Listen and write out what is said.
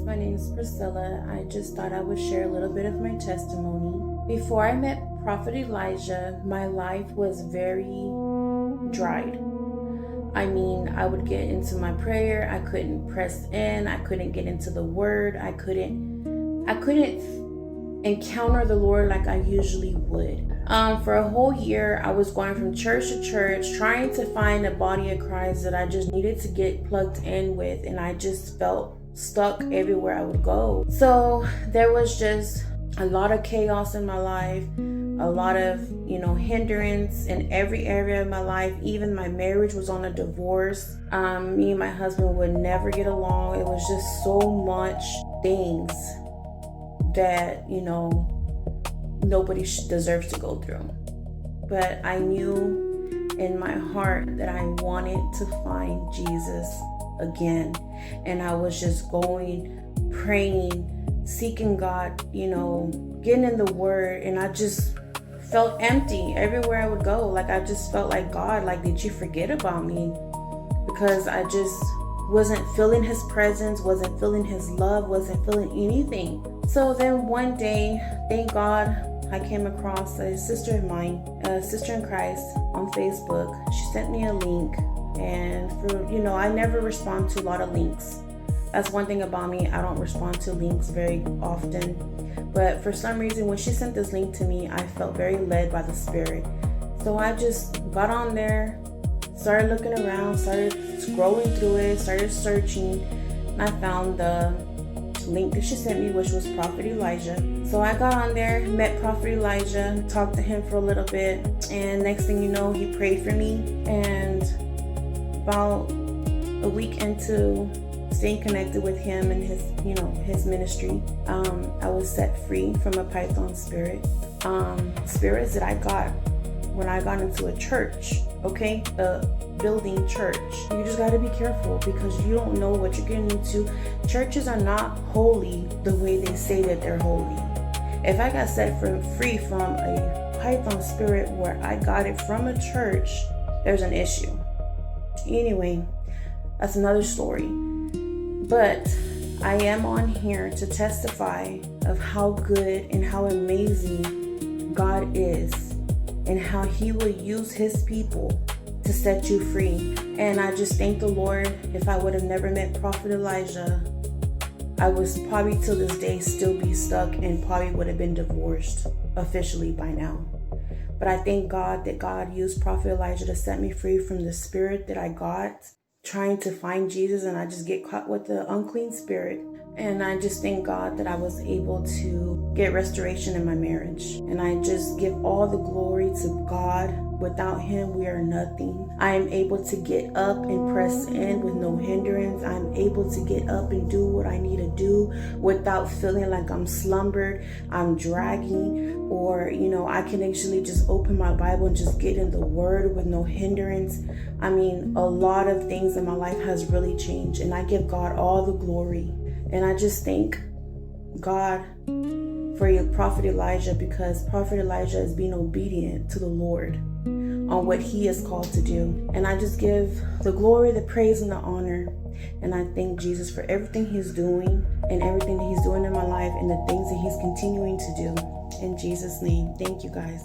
my name is Priscilla. I just thought I would share a little bit of my testimony. Before I met Prophet Elijah, my life was very dried. I mean, I would get into my prayer, I couldn't press in, I couldn't get into the word, I couldn't encounter the Lord like I usually would. For a whole year, I was going from church to church, trying to find a body of Christ that I just needed to get plugged in with, and I just felt stuck everywhere I would go. So there was just a lot of chaos in my life, a lot of, hindrance in every area of my life. Even my marriage was on a divorce. Me and my husband would never get along. It was just so much things that, nobody deserves to go through. But I knew in my heart that I wanted to find Jesus again. And I was just going, praying, seeking God, getting in the word. And I just felt empty everywhere I would go. Like, I just felt like, God, like, did you forget about me? Because I just wasn't feeling his presence, wasn't feeling his love, wasn't feeling anything. So then one day, thank God, I came across a sister of mine, a sister in Christ on Facebook. She sent me a link, and I never respond to a lot of links. That's one thing about me. I don't respond to links very often. But for some reason, when she sent this link to me, I felt very led by the Spirit. So I just got on there, started looking around, started scrolling through it, started searching, and I found the link that she sent me, which was Prophet Elijah. So I got on there, met Prophet Elijah, talked to him for a little bit, and next thing you know, he prayed for me. And about a week into staying connected with him and his ministry, I was set free from a python spirit. Spirits that I got when I got into a church, a building church. You just got to be careful because you don't know what you're getting into. Churches are not holy the way they say that they're holy. If I got set free from a python spirit where I got it from a church, there's an issue. Anyway, that's another story. But I am on here to testify of how good and how amazing God is, and how he will use his people to set you free. And I just thank the Lord. If I would have never met Prophet Elijah, I was probably till this day still be stuck and probably would have been divorced officially by now. But I thank God that God used Prophet Elijah to set me free from the spirit that I got trying to find Jesus, and I just get caught with the unclean spirit. And I just thank God that I was able to get restoration in my marriage. And I just give all the glory to God. Without him, we are nothing. I am able to get up and press in with no hindrance. I'm able to get up and do what I need to do without feeling like I'm slumbered, I'm dragging, or, I can actually just open my Bible and just get in the word with no hindrance. I mean, a lot of things in my life has really changed, and I give God all the glory. And I just thank God for your Prophet Elijah, because Prophet Elijah is being obedient to the Lord on what he is called to do. And I just give the glory, the praise, and the honor. And I thank Jesus for everything he's doing and everything that he's doing in my life and the things that he's continuing to do. In Jesus' name, thank you guys.